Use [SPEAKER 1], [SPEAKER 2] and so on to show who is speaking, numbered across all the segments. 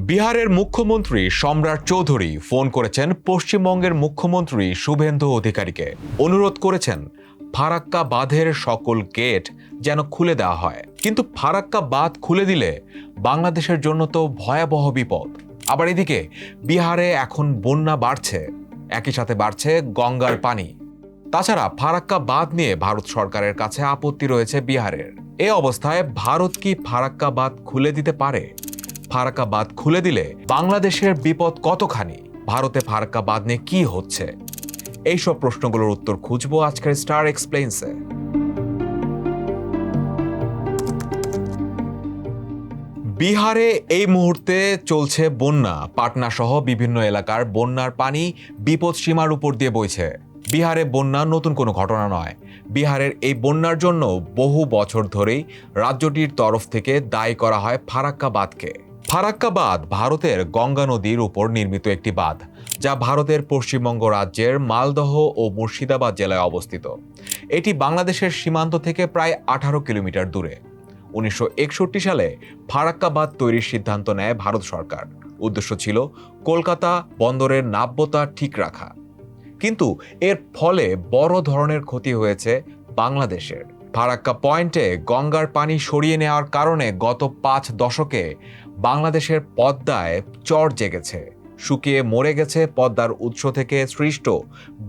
[SPEAKER 1] বিহারের মুখ্যমন্ত্রী সম্রাট চৌধুরী ফোন করেছেন পশ্চিমবঙ্গের মুখ্যমন্ত্রী শুভেন্দু অধিকারীকে। অনুরোধ করেছেন ফারাক্কা বাঁধের সকল গেট যেন খুলে দেওয়া হয়। কিন্তু ফারাক্কা বাঁধ খুলে দিলে বাংলাদেশের জন্য তো ভয়াবহ বিপদ। আবার এদিকে বিহারে এখন বন্যা বাড়ছে, একই সাথে বাড়ছে গঙ্গার পানি। তাছাড়া ফারাক্কা বাঁধ নিয়ে ভারত সরকারের কাছে আপত্তি রয়েছে বিহারের। এ অবস্থায় ভারত কি ফারাক্কা বাঁধ খুলে দিতে পারে? ফারাক্কা বাঁধ খুলে দিলে বাংলাদেশের বিপদ কতখানি? ভারতে ফারাক্কা বাঁধ নিয়ে কি হচ্ছে? এইসব প্রশ্নগুলোর উত্তর খুঁজবো আজকের স্টার এক্সপ্লেইনসে। বিহারে এই মুহূর্তে চলছে বন্যা। পাটনা সহ বিভিন্ন এলাকার বন্যার পানি বিপদ সীমার উপর দিয়ে বইছে। বিহারে বন্যা নতুন কোনো ঘটনা নয়। বিহারের এই বন্যার জন্য বহু বছর ধরেই রাজ্যটির তরফ থেকে দায়ী করা হয় ফারাক্কা বাঁধকে। ফারাক্কা বাঁধ ভারতের গঙ্গা নদীর উপর নির্মিত একটি বাঁধ, যা ভারতের পশ্চিমবঙ্গ রাজ্যের মালদহ ও মুর্শিদাবাদ জেলায় অবস্থিত। এটি বাংলাদেশের সীমান্ত থেকে প্রায় 18 কিলোমিটার দূরে। 1961 সালে ফারাক্কা বাঁধ তৈরির সিদ্ধান্ত নেয় ভারত সরকার। উদ্দেশ্য ছিল কলকাতা বন্দরের নাব্যতা ঠিক রাখা। কিন্তু এর ফলে বড় ধরনের ক্ষতি হয়েছে বাংলাদেশের। ফারাক্কা পয়েন্টে গঙ্গার পানি সরিয়ে নেওয়ার কারণে গত 5 দশকে বাংলাদেশের পদ্মায় চর জেগেছে। শুকিয়ে মরে গেছে পদ্মার উৎস থেকে সৃষ্ট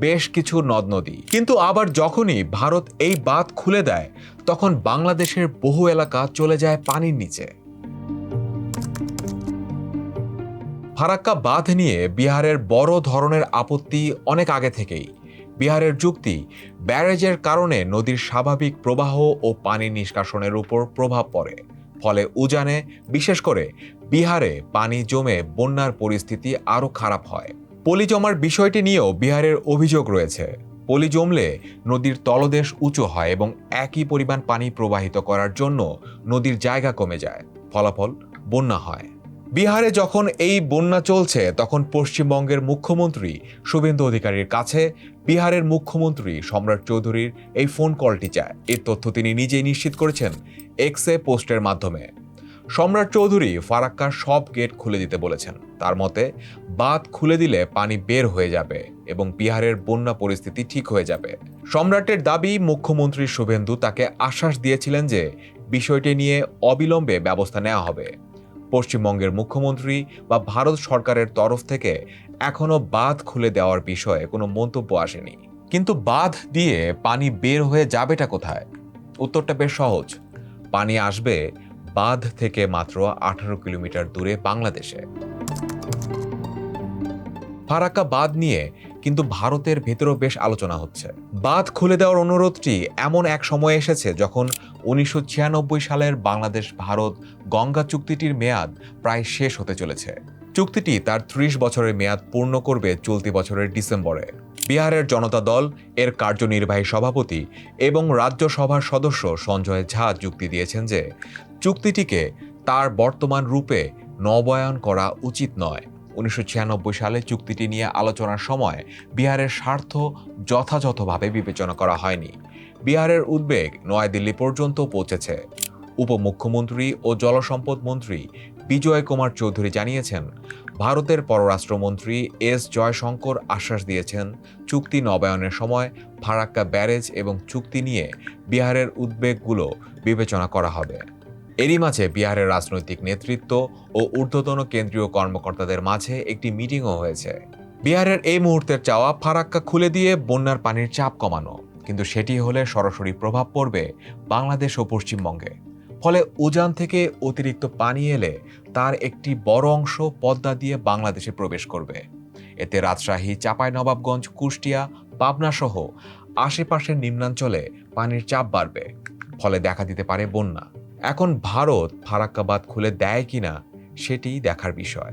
[SPEAKER 1] বেশ কিছু নদ নদী। কিন্তু আবার যখনই ভারত এই বাঁধ খুলে দেয়, তখন বাংলাদেশের বহু এলাকা চলে যায় পানির নিচে। ফারাক্কা বাঁধ নিয়ে বিহারের বড় ধরনের আপত্তি অনেক আগে থেকেই। বিহারের যুক্তি, ব্যারেজের কারণে নদীর স্বাভাবিক প্রবাহ ও পানি নিষ্কাশনের উপর প্রভাব পড়ে। ফলে উজানে, বিশেষ করে বিহারে পানি জমে বন্যার পরিস্থিতি আরও খারাপ হয়। পলি জমার বিষয়টি নিয়েও বিহারের অভিযোগ রয়েছে। পলি জমলে নদীর তলদেশ উঁচু হয় এবং একই পরিমাণ পানি প্রবাহিত করার জন্য নদীর জায়গা কমে যায়। ফলাফল বন্যা হয়। বিহারে যখন এই বন্যা চলছে, তখন পশ্চিমবঙ্গের মুখ্যমন্ত্রী শুভেন্দু অধিকারীর কাছে বিহারের মুখ্যমন্ত্রী সম্রাট চৌধুরীর এই ফোন কলটি যায়। এর তথ্য তিনি নিজেই নিশ্চিত করেছেন এক্সে পোস্টের মাধ্যমে। সম্রাট চৌধুরী ফারাক্কার সব গেট খুলে দিতে বলেছেন। তার মতে, বাঁধ খুলে দিলে পানি বের হয়ে যাবে এবং বিহারের বন্যা পরিস্থিতি ঠিক হয়ে যাবে। সম্রাটের দাবি, মুখ্যমন্ত্রী শুভেন্দু তাকে আশ্বাস দিয়েছিলেন যে বিষয়টি নিয়ে অবিলম্বে ব্যবস্থা নেওয়া হবে। পশ্চিমবঙ্গের মুখ্যমন্ত্রী বা ভারত সরকারের তরফ থেকে এখনো বাঁধ খুলে দেওয়ার বিষয়ে কোনো মন্তব্য আসেনি। কিন্তু বাঁধ দিয়ে পানি বের হয়ে যাবেটা কোথায়? উত্তরটা বেশ সহজ। পানি আসবে বাঁধ থেকে মাত্র 18 কিলোমিটার দূরে বাংলাদেশে। ফারাক্কা বাঁধ নিয়ে কিন্তু ভারতের ভেতরেও বেশ আলোচনা হচ্ছে। বাঁধ খুলে দেওয়ার অনুরোধটি এমন এক সময় এসেছে যখন 1996 সালের বাংলাদেশ ভারত গঙ্গা চুক্তিটির মেয়াদ প্রায় শেষ হতে চলেছে। চুক্তিটি তার 30 বছরের মেয়াদ পূর্ণ করবে চলতি বছরের ডিসেম্বরে। বিহারের জনতা দল এর কার্যনির্বাহী সভাপতি এবং রাজ্যসভার সদস্য সঞ্জয় ঝা যুক্তি দিয়েছেন যে চুক্তিটিকে তার বর্তমান রূপে নবায়ন করা উচিত নয়। 1996 সালে চুক্তিটি নিয়ে আলোচনার সময় বিহারের স্বার্থ যথাযথভাবে বিবেচনা করা হয়নি। বিহারের উদ্বেগ নয়াদিল্লি পর্যন্ত পৌঁছেছে। উপমুখ্যমন্ত্রী ও জলসম্পদ মন্ত্রী বিজয় কুমার চৌধুরী জানিয়েছেন, ভারতের পররাষ্ট্রমন্ত্রী এস জয়শঙ্কর আশ্বাস দিয়েছেন চুক্তি নবায়নের সময় ফারাক্কা ব্যারেজ এবং চুক্তি নিয়ে বিহারের উদ্বেগগুলো বিবেচনা করা হবে। এরই মাঝে বিহারের রাজনৈতিক নেতৃত্ব ও ঊর্ধ্বতন কেন্দ্রীয় কর্মকর্তাদের মাঝে একটি মিটিংও হয়েছে। বিহারের এই মুহূর্তের চাওয়া ফারাক্কা খুলে দিয়ে বন্যার পানির চাপ কমানো, কিন্তু সেটি হলে সরাসরি প্রভাব পড়বে বাংলাদেশ ও পশ্চিমবঙ্গে। ফলে উজান থেকে অতিরিক্ত পানি এলে তার একটি বড় অংশ পদ্মা দিয়ে বাংলাদেশে প্রবেশ করবে। এতে রাজশাহী, চাঁপাইনবাবগঞ্জ, কুষ্টিয়া, পাবনা সহ আশেপাশের নিম্নাঞ্চলে পানির চাপ বাড়বে। ফলে দেখা দিতে পারে বন্যা। এখন ভারত ফারাক্কা বাঁধ খুলে দেয় কিনা সেটি দেখার বিষয়।